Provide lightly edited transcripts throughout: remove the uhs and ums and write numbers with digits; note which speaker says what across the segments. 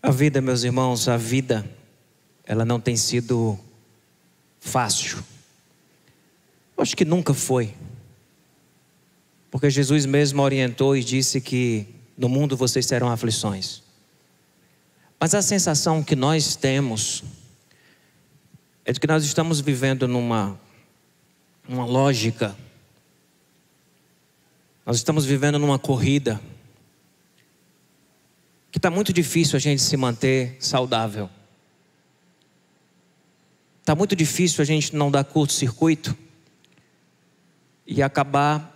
Speaker 1: A vida, meus irmãos, a vida, ela não tem sido fácil. Eu acho que nunca foi. Porque Jesus mesmo orientou e disse que no mundo vocês terão aflições. Mas a sensação que nós temos é de que nós estamos vivendo numa lógica. Nós estamos vivendo numa corrida que está muito difícil a gente se manter saudável. Está muito difícil a gente não dar curto-circuito e acabar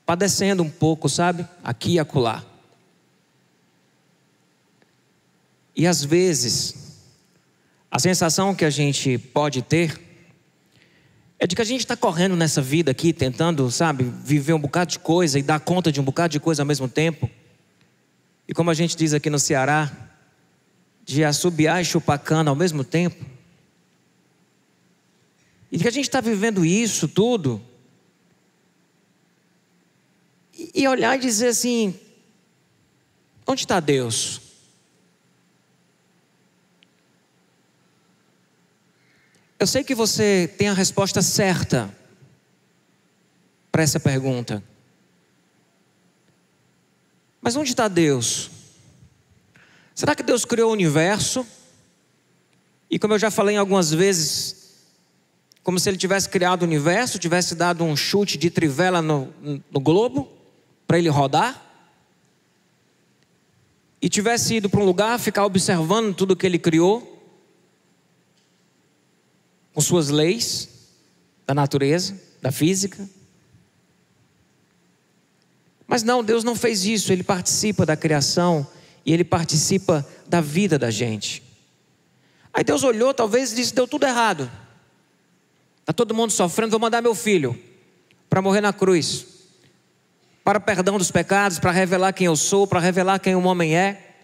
Speaker 1: padecendo um pouco, sabe? Aqui e acolá. E às vezes, a sensação que a gente pode ter é de que a gente está correndo nessa vida aqui, tentando, sabe, viver um bocado de coisa e dar conta de um bocado de coisa ao mesmo tempo. E como a gente diz aqui no Ceará, de assobiar e chupar cana ao mesmo tempo. E que a gente está vivendo isso tudo e olhar e dizer assim: onde está Deus? Eu sei que você tem a resposta certa para essa pergunta. Mas onde está Deus? Será que Deus criou o universo? E como eu já falei algumas vezes, como se Ele tivesse criado o universo, tivesse dado um chute de trivela no globo, para ele rodar? E tivesse ido para um lugar, ficar observando tudo que Ele criou, com suas leis, da natureza, da física? Mas não, Deus não fez isso. Ele participa da criação e Ele participa da vida da gente. Aí Deus olhou talvez e disse: deu tudo errado. Está todo mundo sofrendo, vou mandar meu filho para morrer na cruz, para perdão dos pecados, para revelar quem eu sou, para revelar quem um homem é.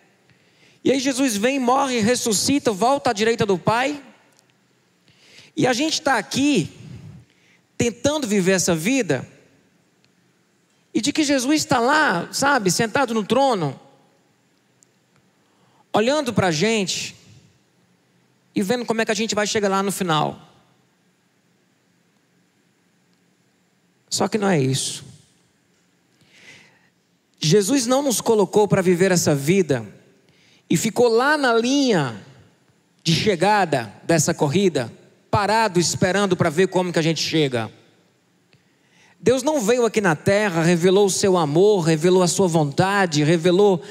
Speaker 1: E aí Jesus vem, morre, ressuscita, volta à direita do Pai. E a gente está aqui tentando viver essa vida, e de que Jesus está lá, sabe, sentado no trono, olhando para a gente e vendo como é que a gente vai chegar lá no final. Só que não é isso. Jesus não nos colocou para viver essa vida e ficou lá na linha de chegada dessa corrida, parado esperando para ver como que a gente chega. Deus não veio aqui na terra, revelou o seu amor, revelou a sua vontade, revelou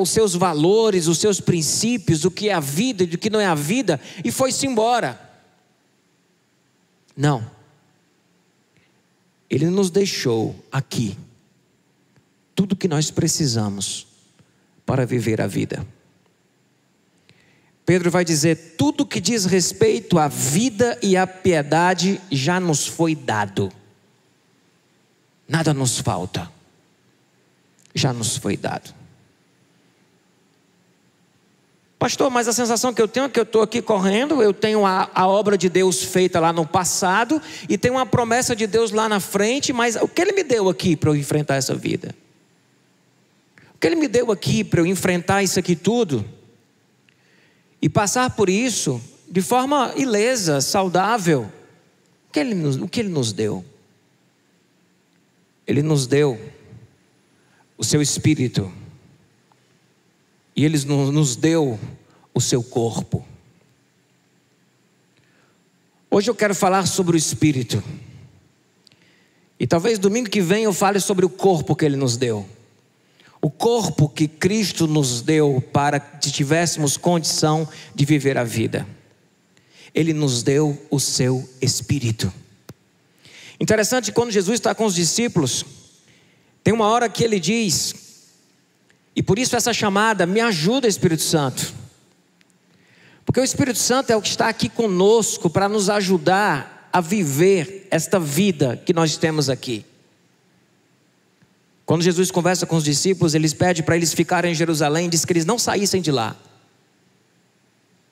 Speaker 1: os seus valores, os seus princípios, o que é a vida e o que não é a vida, e foi-se embora. Não. Ele nos deixou aqui tudo que nós precisamos para viver a vida. Pedro vai dizer: tudo que diz respeito à vida e à piedade já nos foi dado. Nada nos falta. Já nos foi dado. Pastor, mas a sensação que eu tenho é que eu estou aqui correndo, eu tenho a obra de Deus feita lá no passado e tenho uma promessa de Deus lá na frente, mas o que Ele me deu aqui para eu enfrentar essa vida? O que Ele me deu aqui para eu enfrentar isso aqui tudo e passar por isso de forma ilesa, saudável? O que Ele nos deu? Ele nos deu o seu Espírito. E Ele nos deu o seu corpo. Hoje eu quero falar sobre o Espírito. E talvez domingo que vem eu fale sobre o corpo que Ele nos deu. O corpo que Cristo nos deu para que tivéssemos condição de viver a vida. Ele nos deu o seu Espírito. Interessante, quando Jesus está com os discípulos, tem uma hora que Ele diz, e por isso essa chamada: me ajuda, Espírito Santo. Porque o Espírito Santo é o que está aqui conosco para nos ajudar a viver esta vida que nós temos aqui. Quando Jesus conversa com os discípulos, Ele pede para eles ficarem em Jerusalém, diz que eles não saíssem de lá,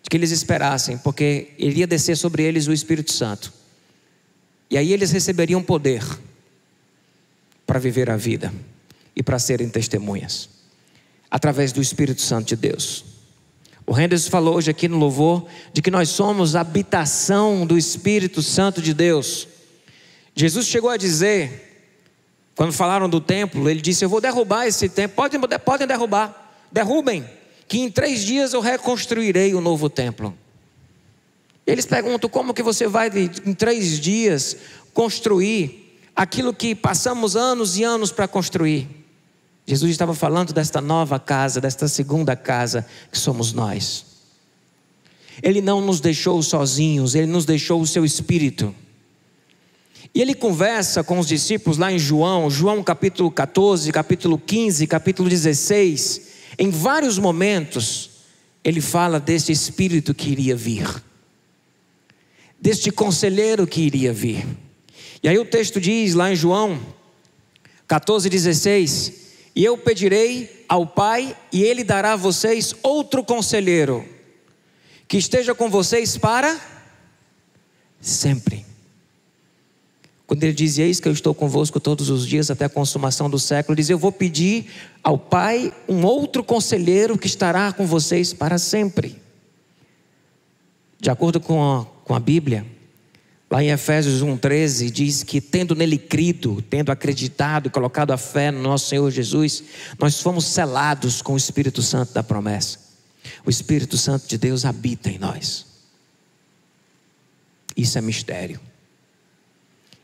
Speaker 1: de que eles esperassem, porque iria descer sobre eles o Espírito Santo. E aí eles receberiam poder para viver a vida e para serem testemunhas, através do Espírito Santo de Deus. O Henderson falou hoje aqui no louvor de que nós somos a habitação do Espírito Santo de Deus. Jesus chegou a dizer, quando falaram do templo, ele disse: eu vou derrubar esse templo. Podem derrubar, derrubem, que em 3 dias eu reconstruirei o novo templo. Eles perguntam: como que você vai em 3 dias construir aquilo que passamos anos e anos para construir? Jesus estava falando desta nova casa, desta segunda casa que somos nós. Ele não nos deixou sozinhos, Ele nos deixou o seu Espírito. E Ele conversa com os discípulos lá em João capítulo 14, capítulo 15, capítulo 16. Em vários momentos, Ele fala deste Espírito que iria vir, deste conselheiro que iria vir. E aí o texto diz lá em João 14, 16: e eu pedirei ao Pai, e Ele dará a vocês outro conselheiro, que esteja com vocês para sempre. Quando Ele diz: eis que eu estou convosco todos os dias até a consumação do século, Ele diz: eu vou pedir ao Pai um outro conselheiro que estará com vocês para sempre. De acordo com a Bíblia, lá em Efésios 1,13 diz que tendo nele crido, tendo acreditado e colocado a fé no nosso Senhor Jesus, nós fomos selados com o Espírito Santo da promessa. O Espírito Santo de Deus habita em nós. Isso é mistério.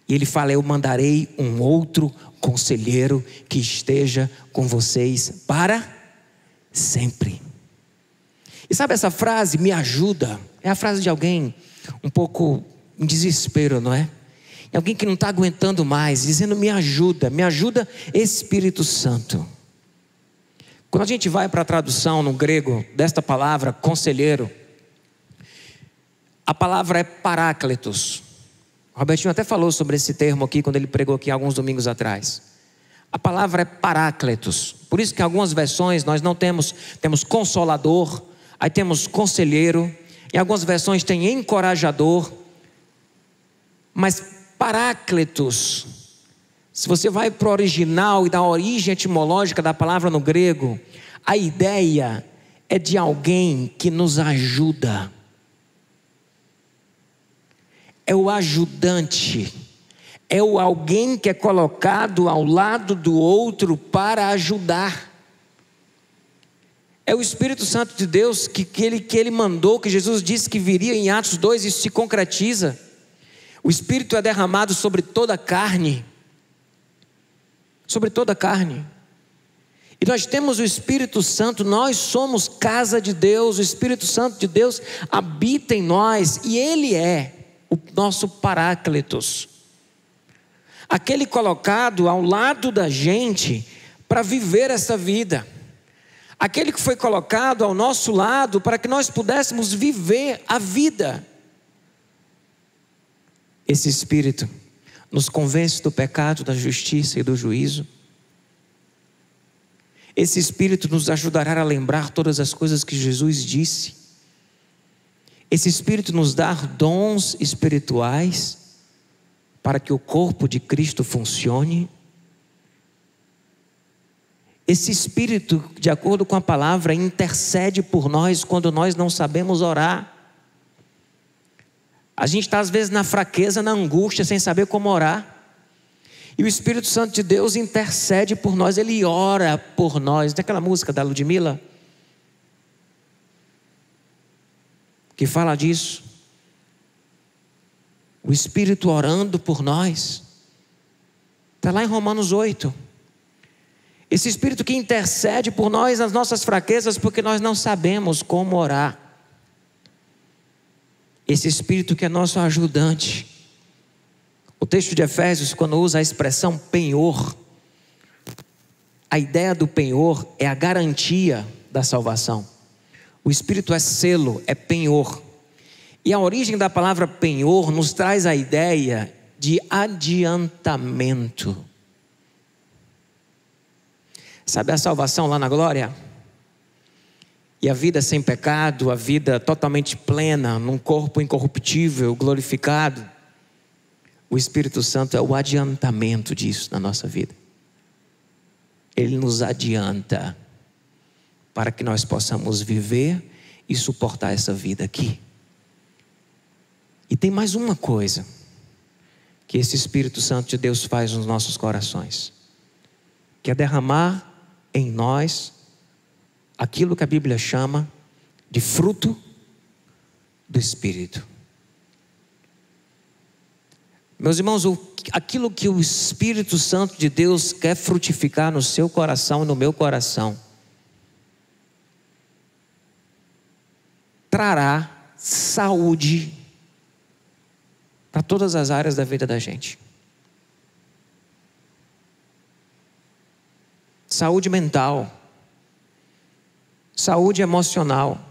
Speaker 1: E Ele fala: eu mandarei um outro conselheiro que esteja com vocês para sempre. E sabe, essa frase me ajuda, é a frase de alguém um pouco em desespero, não é? É alguém que não está aguentando mais, dizendo: me ajuda Espírito Santo. Quando a gente vai para a tradução no grego desta palavra conselheiro, a palavra é paráclitos. O Robertinho até falou sobre esse termo aqui quando ele pregou aqui alguns domingos atrás. A palavra é paráclitos. Por isso que em algumas versões nós não temos consolador, aí temos conselheiro, em algumas versões tem encorajador. Mas paráclitos, se você vai para o original e da origem etimológica da palavra no grego, a ideia é de alguém que nos ajuda. É o ajudante, é o alguém que é colocado ao lado do outro para ajudar. É o Espírito Santo de Deus que ele mandou, que Jesus disse que viria em Atos 2, isso se concretiza. O Espírito é derramado sobre toda a carne. Sobre toda a carne. E nós temos o Espírito Santo, nós somos casa de Deus, o Espírito Santo de Deus habita em nós, e Ele é o nosso paráclitos. Aquele colocado ao lado da gente para viver essa vida. Aquele que foi colocado ao nosso lado para que nós pudéssemos viver a vida. Esse Espírito nos convence do pecado, da justiça e do juízo. Esse Espírito nos ajudará a lembrar todas as coisas que Jesus disse. Esse Espírito nos dá dons espirituais para que o corpo de Cristo funcione. Esse Espírito, de acordo com a palavra, intercede por nós quando nós não sabemos orar. A gente está às vezes na fraqueza, na angústia, sem saber como orar. E o Espírito Santo de Deus intercede por nós, Ele ora por nós. Tem aquela música da Ludmilla que fala disso. O Espírito orando por nós. Está lá em Romanos 8. Esse Espírito que intercede por nós nas nossas fraquezas, porque nós não sabemos como orar. Esse Espírito que é nosso ajudante. O texto de Efésios, quando usa a expressão penhor, a ideia do penhor é a garantia da salvação. O Espírito é selo, é penhor. E a origem da palavra penhor nos traz a ideia de adiantamento. Sabe a salvação lá na glória? E a vida sem pecado, a vida totalmente plena, num corpo incorruptível, glorificado. O Espírito Santo é o adiantamento disso na nossa vida. Ele nos adianta para que nós possamos viver e suportar essa vida aqui. E tem mais uma coisa que esse Espírito Santo de Deus faz nos nossos corações, que é derramar em nós aquilo que a Bíblia chama de fruto do Espírito. Meus irmãos, aquilo que o Espírito Santo de Deus quer frutificar no seu coração e no meu coração, trará saúde para todas as áreas da vida da gente. Saúde mental, saúde emocional,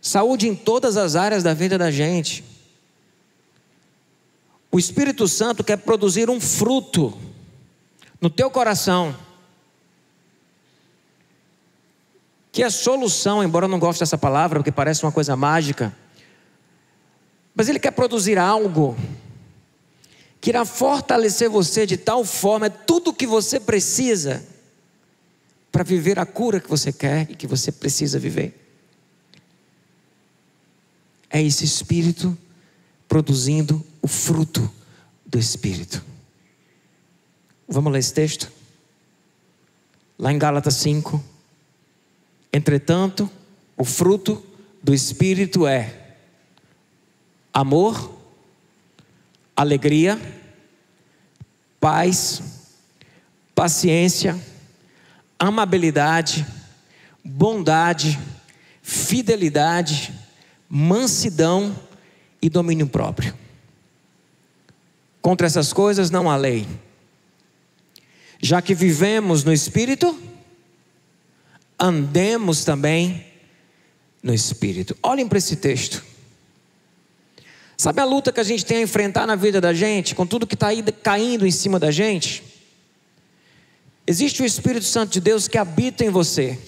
Speaker 1: saúde em todas as áreas da vida da gente. O Espírito Santo quer produzir um fruto no teu coração, que é solução, embora eu não goste dessa palavra, porque parece uma coisa mágica, mas Ele quer produzir algo que irá fortalecer você de tal forma, é tudo o que você precisa para viver a cura que você quer e que você precisa viver. É esse Espírito produzindo o fruto do Espírito. Vamos ler esse texto? Lá em Gálatas 5. Entretanto, o fruto do Espírito é amor, alegria, paz, paciência, amabilidade, bondade, fidelidade, mansidão e domínio próprio. Contra essas coisas não há lei. Já que vivemos no Espírito, andemos também no Espírito. Olhem para esse texto. Sabe a luta que a gente tem a enfrentar na vida da gente, com tudo que está aí caindo em cima da gente? Existe o Espírito Santo de Deus que habita em você,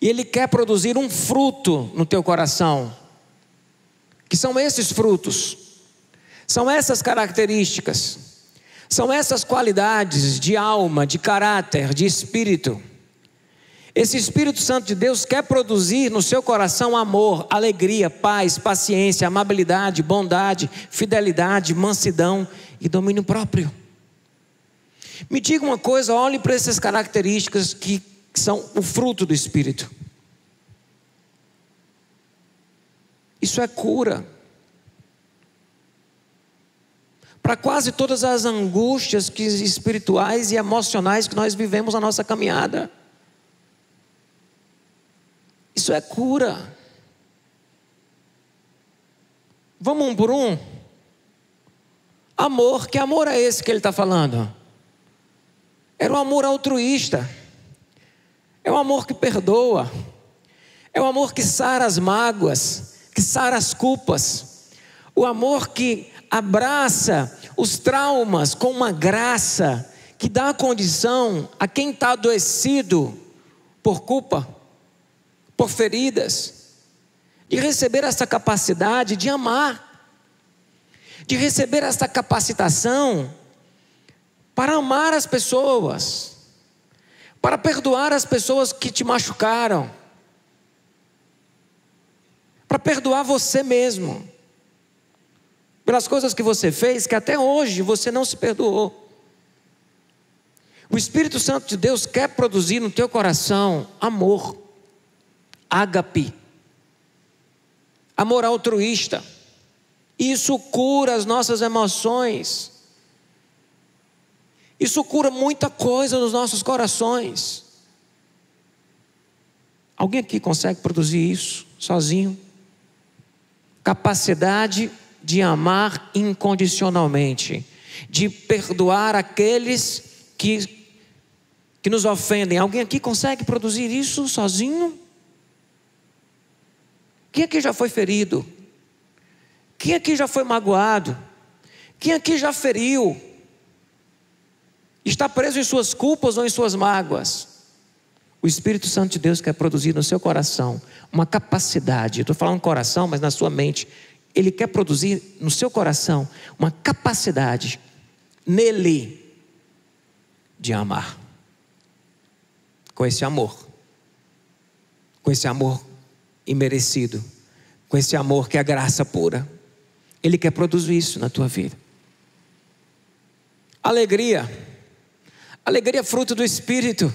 Speaker 1: e Ele quer produzir um fruto no teu coração, que são esses frutos, são essas características, são essas qualidades de alma, de caráter, de espírito. Esse Espírito Santo de Deus quer produzir no seu coração amor, alegria, paz, paciência, amabilidade, bondade, fidelidade, mansidão e domínio próprio. Me diga uma coisa, olhe para essas características que são o fruto do Espírito. Isso é cura para quase todas as angústias espirituais e emocionais que nós vivemos na nossa caminhada. Isso é cura. Vamos um por um? Amor, que amor é esse que ele está falando? Era um amor altruísta, é um amor que perdoa, é um amor que sara as mágoas, que sara as culpas, o amor que abraça os traumas com uma graça, que dá condição a quem está adoecido por culpa, por feridas, de receber essa capacidade de amar, de receber essa capacitação para amar as pessoas, para perdoar as pessoas que te machucaram, para perdoar você mesmo, pelas coisas que você fez, que até hoje você não se perdoou. O Espírito Santo de Deus quer produzir no teu coração amor, ágape, amor altruísta. Isso cura as nossas emoções, isso cura muita coisa nos nossos corações. Alguém aqui consegue produzir isso sozinho? Capacidade de amar incondicionalmente, de perdoar aqueles que nos ofendem. Alguém aqui consegue produzir isso sozinho? Quem aqui já foi ferido? Quem aqui já foi magoado? Quem aqui já feriu? Está preso em suas culpas ou em suas mágoas? O Espírito Santo de Deus quer produzir no seu coração uma capacidade. Estou falando coração, mas na sua mente. Ele quer produzir no seu coração uma capacidade nele de amar. Com esse amor, com esse amor imerecido, com esse amor que é graça pura. Ele quer produzir isso na tua vida. Alegria. Alegria é fruto do Espírito.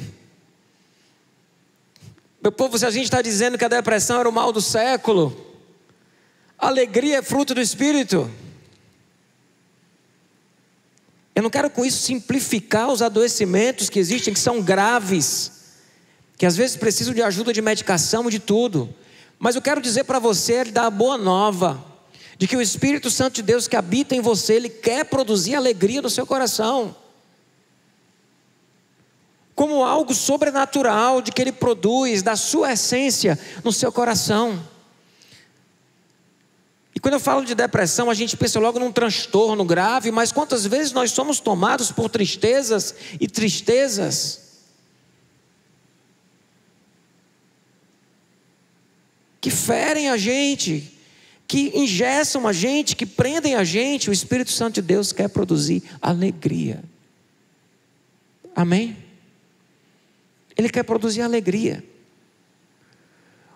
Speaker 1: Meu povo, se a gente está dizendo que a depressão era o mal do século, alegria é fruto do Espírito. Eu não quero com isso simplificar os adoecimentos que existem, que são graves, que às vezes precisam de ajuda de medicação e de tudo. Mas eu quero dizer para você, dar a boa nova, de que o Espírito Santo de Deus que habita em você, Ele quer produzir alegria no seu coração. Como algo sobrenatural de que Ele produz da sua essência no seu coração. E quando eu falo de depressão, a gente pensa logo num transtorno grave, mas quantas vezes nós somos tomados por tristezas e tristezas? Que ferem a gente, que engessam a gente, que prendem a gente. O Espírito Santo de Deus quer produzir alegria. Amém? Ele quer produzir alegria.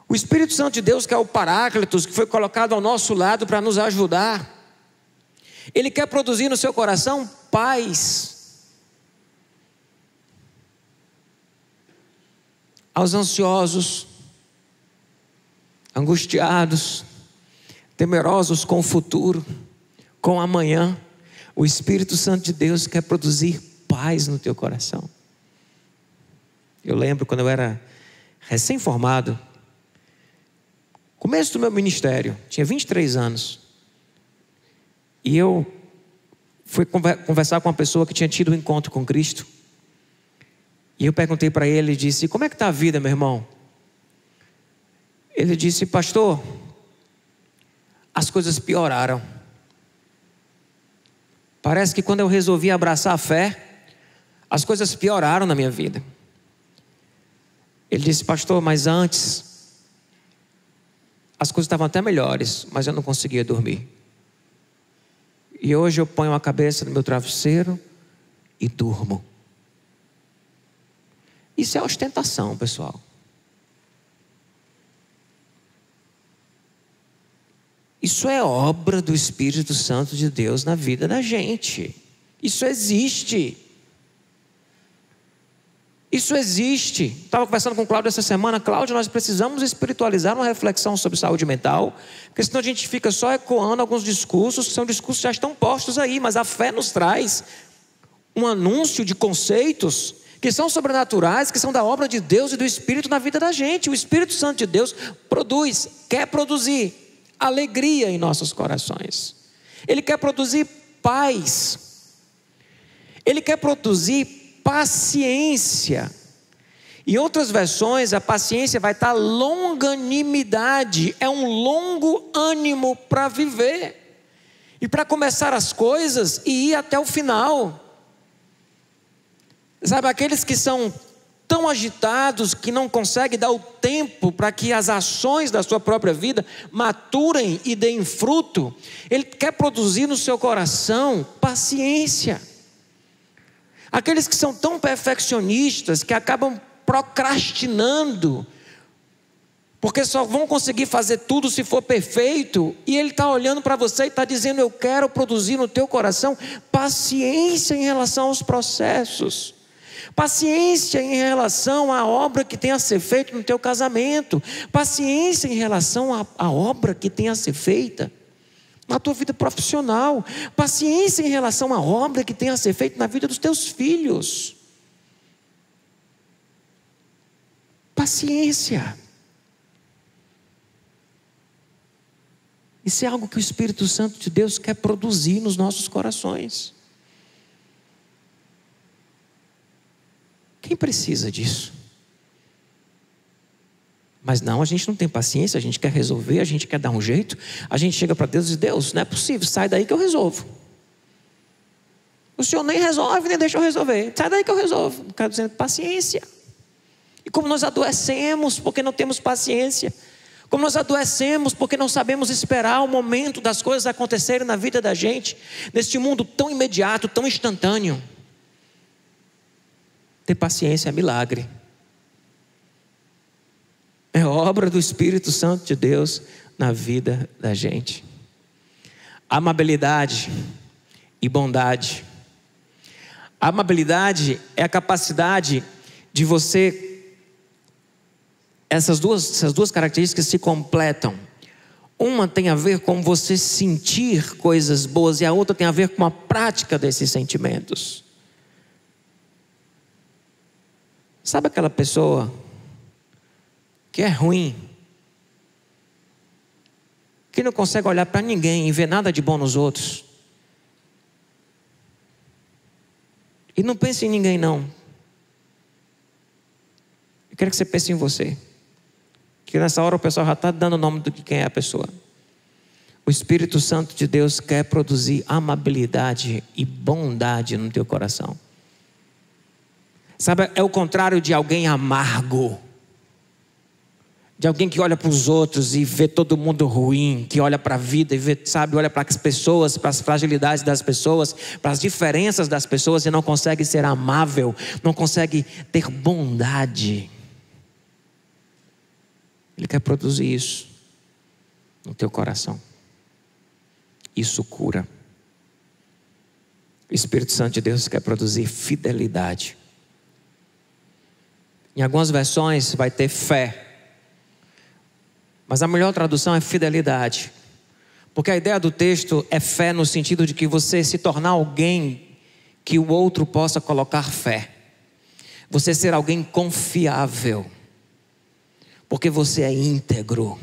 Speaker 1: O Espírito Santo de Deus, que é o Paráclitos, que foi colocado ao nosso lado para nos ajudar, Ele quer produzir no seu coração paz. Aos ansiosos, angustiados, temerosos com o futuro, com o amanhã, o Espírito Santo de Deus quer produzir paz no teu coração. Eu lembro quando eu era recém-formado, começo do meu ministério, tinha 23 anos, e eu fui conversar com uma pessoa que tinha tido um encontro com Cristo, e eu perguntei para ele e disse: como é que está a vida, meu irmão? Ele disse: pastor, as coisas pioraram. Parece que quando eu resolvi abraçar a fé, as coisas pioraram na minha vida. Ele disse: pastor, mas antes as coisas estavam até melhores, mas eu não conseguia dormir. E hoje eu ponho a cabeça no meu travesseiro e durmo. Isso é ostentação, pessoal. Isso é obra do Espírito Santo de Deus na vida da gente. Isso existe. Isso existe. Estava conversando com o Cláudio essa semana. Cláudio, nós precisamos espiritualizar uma reflexão sobre saúde mental, porque senão a gente fica só ecoando alguns discursos, que são discursos que já estão postos aí, mas a fé nos traz um anúncio de conceitos que são sobrenaturais, que são da obra de Deus e do Espírito na vida da gente. O Espírito Santo de Deus produz, quer produzir alegria em nossos corações. Ele quer produzir paz. Ele quer produzir paciência. Em outras versões, a paciência vai estar longanimidade. É um longo ânimo para viver. E para começar as coisas e ir até o final. Sabe, aqueles que são tão agitados que não conseguem dar o tempo para que as ações da sua própria vida maturem e deem fruto. Ele quer produzir no seu coração paciência. Aqueles que são tão perfeccionistas que acabam procrastinando, porque só vão conseguir fazer tudo se for perfeito, e Ele está olhando para você e está dizendo: eu quero produzir no teu coração paciência em relação aos processos. Paciência em relação à obra que tem a ser feita no teu casamento. Paciência em relação à obra que tem a ser feita na tua vida profissional. Paciência em relação à obra que tem a ser feita na vida dos teus filhos. Paciência. Isso é algo que o Espírito Santo de Deus quer produzir nos nossos corações. Quem precisa disso? Mas não, a gente não tem paciência, a gente quer resolver, a gente quer dar um jeito. A gente chega para Deus e diz: Deus, não é possível, sai daí que eu resolvo. O Senhor nem resolve, nem deixa eu resolver. Sai daí que eu resolvo. Quero dizer, paciência. E como nós adoecemos porque não temos paciência. Como nós adoecemos porque não sabemos esperar o momento das coisas acontecerem na vida da gente, neste mundo tão imediato, tão instantâneo. Ter paciência é milagre. É obra do Espírito Santo de Deus na vida da gente. Amabilidade e bondade. A amabilidade é a capacidade de você, essas duas características se completam. Uma tem a ver com você sentir coisas boas e a outra tem a ver com a prática desses sentimentos. Sabe aquela pessoa que é ruim, que não consegue olhar para ninguém e ver nada de bom nos outros? E não pense em ninguém não. Eu quero que você pense em você. Que nessa hora o pessoal já está dando o nome de quem é a pessoa. O Espírito Santo de Deus quer produzir amabilidade e bondade no teu coração. Sabe, é o contrário de alguém amargo. De alguém que olha para os outros e vê todo mundo ruim, que olha para a vida e vê, sabe, olha para as pessoas, para as fragilidades das pessoas, para as diferenças das pessoas e não consegue ser amável, não consegue ter bondade. Ele quer produzir isso no teu coração. Isso cura. O Espírito Santo de Deus quer produzir fidelidade. Em algumas versões vai ter fé, mas a melhor tradução é fidelidade. Porque a ideia do texto é fé no sentido de que você se tornar alguém que o outro possa colocar fé. Você ser alguém confiável. Porque você é íntegro.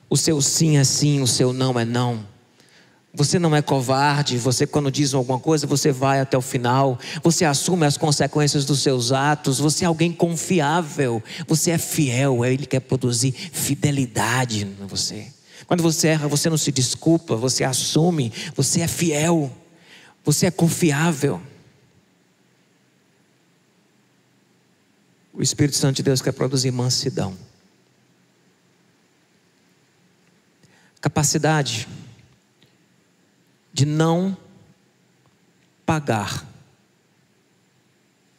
Speaker 1: O seu sim é sim, o seu não é não. Você não é covarde. Você, quando diz alguma coisa, você vai até o final. Você assume as consequências dos seus atos. Você é alguém confiável. Você é fiel. Ele quer produzir fidelidade em você. Quando você erra, você não se desculpa. Você assume. Você é fiel. Você é confiável. O Espírito Santo de Deus quer produzir mansidão. Capacidade de não pagar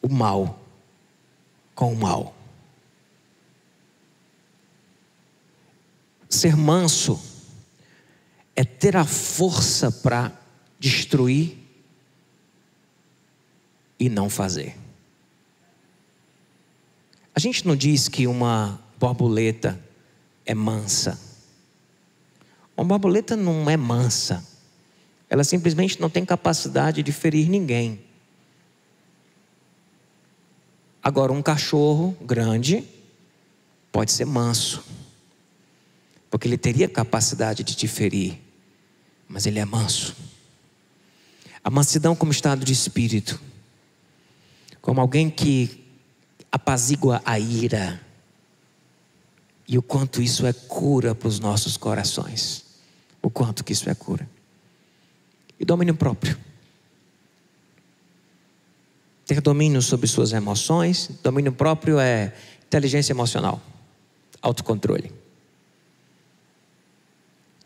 Speaker 1: o mal com o mal. Ser manso é ter a força para destruir e não fazer. A gente não diz que uma borboleta é mansa. Uma borboleta não é mansa. Ela simplesmente não tem capacidade de ferir ninguém. Agora, um cachorro grande pode ser manso, porque ele teria capacidade de te ferir, mas ele é manso. A mansidão como estado de espírito, como alguém que apazigua a ira, e o quanto isso é cura para os nossos corações. O quanto que isso é cura. E domínio próprio. Ter domínio sobre suas emoções. Domínio próprio é inteligência emocional, autocontrole.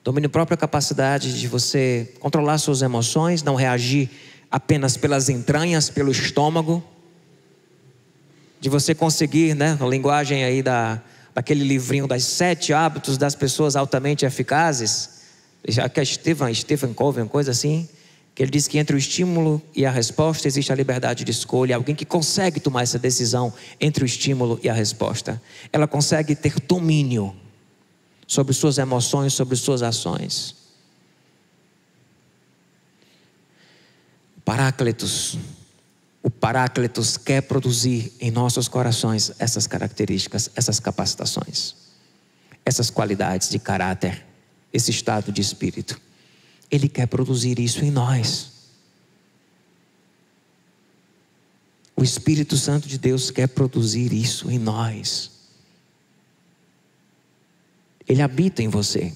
Speaker 1: Domínio próprio é a capacidade de você controlar suas emoções, não reagir apenas pelas entranhas, pelo estômago. De você conseguir, né, a linguagem aí daquele livrinho das 7 hábitos das pessoas altamente eficazes. Já que é Stephen Covey, uma coisa assim, que ele diz que entre o estímulo e a resposta existe a liberdade de escolha. Alguém que consegue tomar essa decisão entre o estímulo e a resposta. Ela consegue ter domínio sobre suas emoções, sobre suas ações. O Paráclitos quer produzir em nossos corações essas características, essas capacitações, essas qualidades de caráter, esse estado de espírito. Ele quer produzir isso em nós. O Espírito Santo de Deus quer produzir isso em nós. Ele habita em você.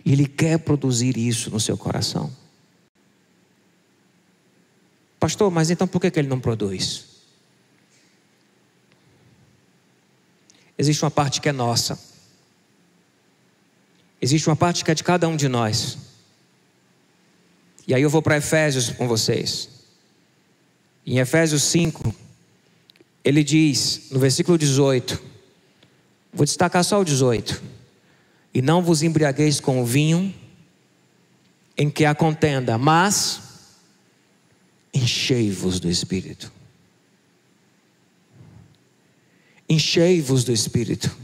Speaker 1: E Ele quer produzir isso no seu coração. Pastor, mas então por que Ele não produz? Existe uma parte que é nossa. Existe uma parte que é de cada um de nós. E aí eu vou para Efésios com vocês. Em Efésios 5, ele diz, no versículo 18: Vou destacar só o 18. E não vos embriagueis com o vinho em que há contenda, mas enchei-vos do Espírito. Enchei-vos do Espírito.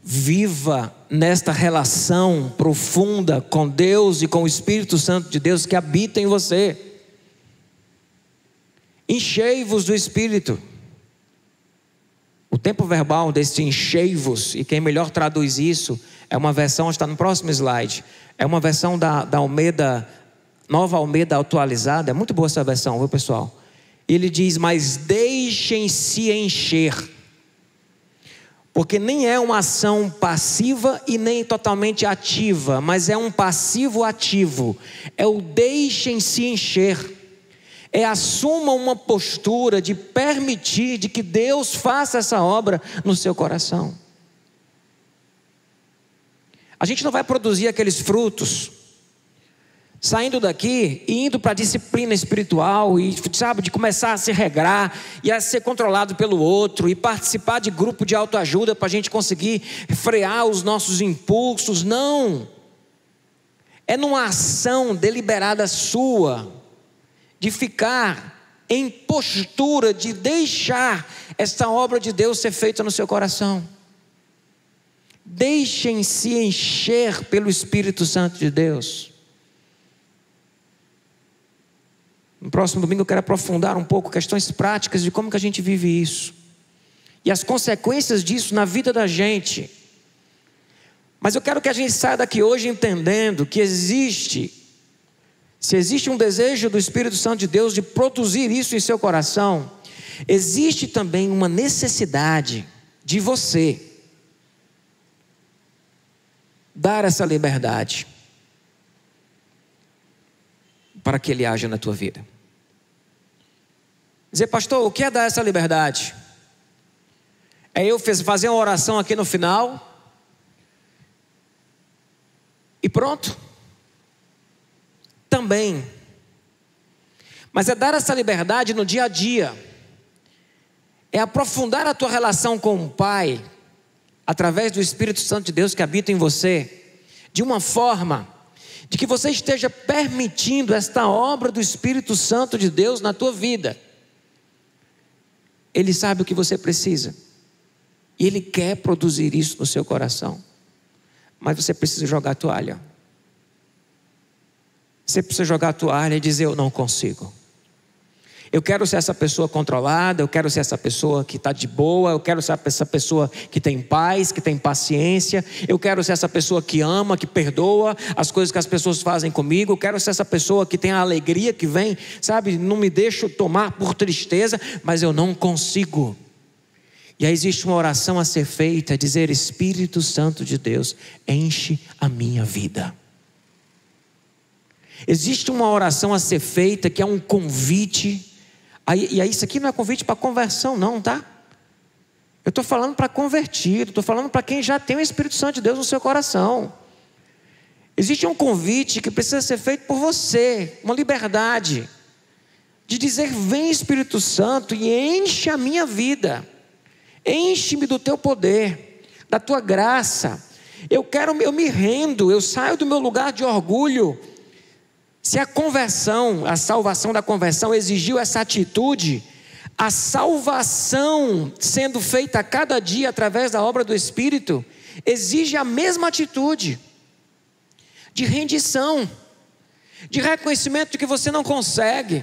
Speaker 1: Viva nesta relação profunda com Deus e com o Espírito Santo de Deus que habita em você. Enchei-vos do Espírito. O tempo verbal desse enchei-vos, e quem melhor traduz isso, é uma versão, está no próximo slide, é uma versão da Almeida, Nova Almeida atualizada. É muito boa essa versão, viu pessoal? Ele diz, mas deixem-se encher. Porque nem é uma ação passiva e nem totalmente ativa, mas é um passivo ativo. É o deixem-se encher. É assuma uma postura de permitir de que Deus faça essa obra no seu coração. A gente não vai produzir aqueles frutos saindo daqui e indo para a disciplina espiritual e, sabe, de começar a se regrar e a ser controlado pelo outro e participar de grupo de autoajuda para a gente conseguir frear os nossos impulsos. Não, é numa ação deliberada sua de ficar em postura de deixar essa obra de Deus ser feita no seu coração. Deixem-se encher pelo Espírito Santo de Deus. No próximo domingo eu quero aprofundar um pouco questões práticas de como que a gente vive isso e as consequências disso na vida da gente. Mas eu quero que a gente saia daqui hoje entendendo que se existe um desejo do Espírito Santo de Deus de produzir isso em seu coração, existe também uma necessidade de você dar essa liberdade para que Ele haja na tua vida. Dizer, pastor, o que é dar essa liberdade? É eu fazer uma oração aqui no final e pronto? Também. Mas é dar essa liberdade no dia a dia. É aprofundar a tua relação com o Pai através do Espírito Santo de Deus que habita em você, de uma forma de que você esteja permitindo esta obra do Espírito Santo de Deus na tua vida. Ele sabe o que você precisa e Ele quer produzir isso no seu coração, mas você precisa jogar a toalha. Você precisa jogar a toalha e dizer, eu não consigo. Eu quero ser essa pessoa controlada, eu quero ser essa pessoa que está de boa, eu quero ser essa pessoa que tem paz, que tem paciência, eu quero ser essa pessoa que ama, que perdoa as coisas que as pessoas fazem comigo, eu quero ser essa pessoa que tem a alegria que vem, sabe, não me deixo tomar por tristeza, mas eu não consigo. E aí existe uma oração a ser feita, dizer, Espírito Santo de Deus, enche a minha vida. Existe uma oração a ser feita que é um convite. E aí isso aqui não é convite para conversão não, tá? Eu estou falando para convertido, estou falando para quem já tem o Espírito Santo de Deus no seu coração. Existe um convite que precisa ser feito por você, uma liberdade de dizer, vem Espírito Santo e enche a minha vida, enche-me do teu poder, da tua graça. Eu me rendo, eu saio do meu lugar de orgulho. Se a conversão, a salvação da conversão exigiu essa atitude, a salvação sendo feita a cada dia através da obra do Espírito, exige a mesma atitude de rendição, de reconhecimento de que você não consegue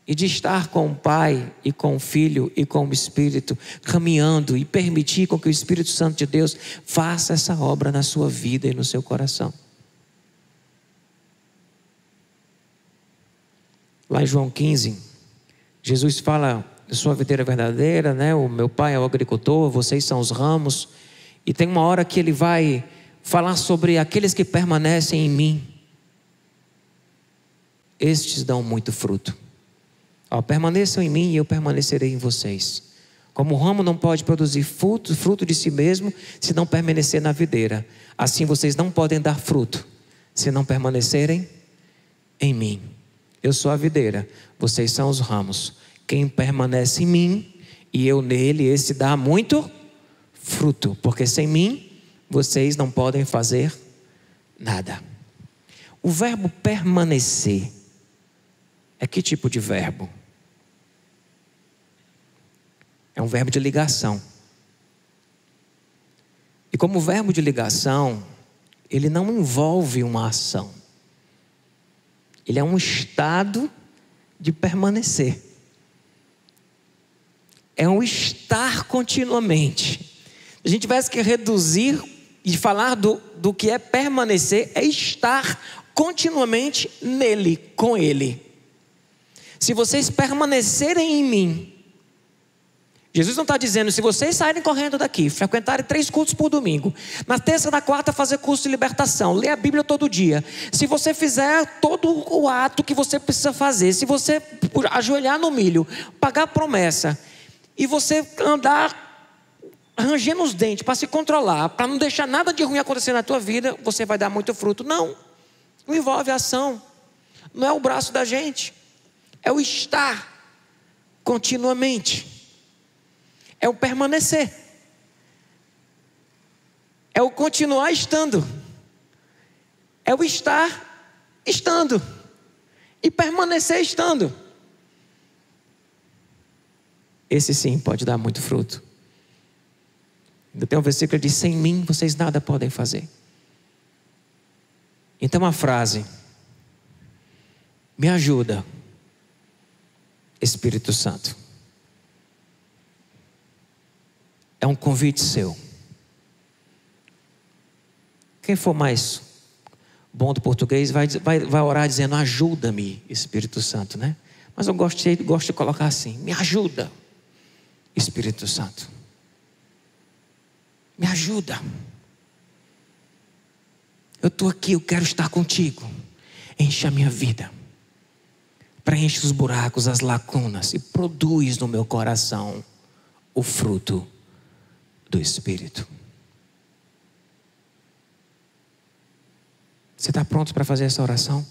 Speaker 1: e de estar com o Pai e com o Filho e com o Espírito, caminhando e permitir com que o Espírito Santo de Deus faça essa obra na sua vida e no seu coração. Lá em João 15, Jesus fala da sua videira verdadeira, né? O meu pai é o agricultor, vocês são os ramos. E tem uma hora que ele vai falar sobre aqueles que permanecem em mim. Estes dão muito fruto. Permaneçam em mim e eu permanecerei em vocês. Como o ramo não pode produzir fruto de si mesmo, se não permanecer na videira, assim vocês não podem dar fruto, se não permanecerem em mim. Eu sou a videira, vocês são os ramos. Quem permanece em mim e eu nele, esse dá muito fruto, porque sem mim vocês não podem fazer nada. O verbo permanecer é que tipo de verbo? É um verbo de ligação. E como verbo de ligação, ele não envolve uma ação. Ele é um estado de permanecer. É um estar continuamente. Se a gente tivesse que reduzir e falar do que é permanecer, é estar continuamente nele, com ele. Se vocês permanecerem em mim, Jesus não está dizendo, se vocês saírem correndo daqui, frequentarem 3 cultos por domingo, na terça, na quarta fazer curso de libertação, ler a Bíblia todo dia, se você fizer todo o ato que você precisa fazer, se você ajoelhar no milho, pagar a promessa, e você andar rangendo os dentes para se controlar, para não deixar nada de ruim acontecer na tua vida, você vai dar muito fruto. Não envolve ação, não é o braço da gente, é o estar continuamente. É o permanecer. É o continuar estando. É o estar estando. E permanecer estando. Esse sim pode dar muito fruto. Ainda tem um versículo que diz, sem mim vocês nada podem fazer. Então a frase, me ajuda, Espírito Santo, é um convite seu. Quem for mais bom do português vai orar dizendo, ajuda-me, Espírito Santo, né? Mas eu gosto de colocar assim, me ajuda, Espírito Santo. Me ajuda. Eu estou aqui, eu quero estar contigo. Enche a minha vida. Preenche os buracos, as lacunas e produz no meu coração o fruto do Espírito. Você está pronto para fazer essa oração?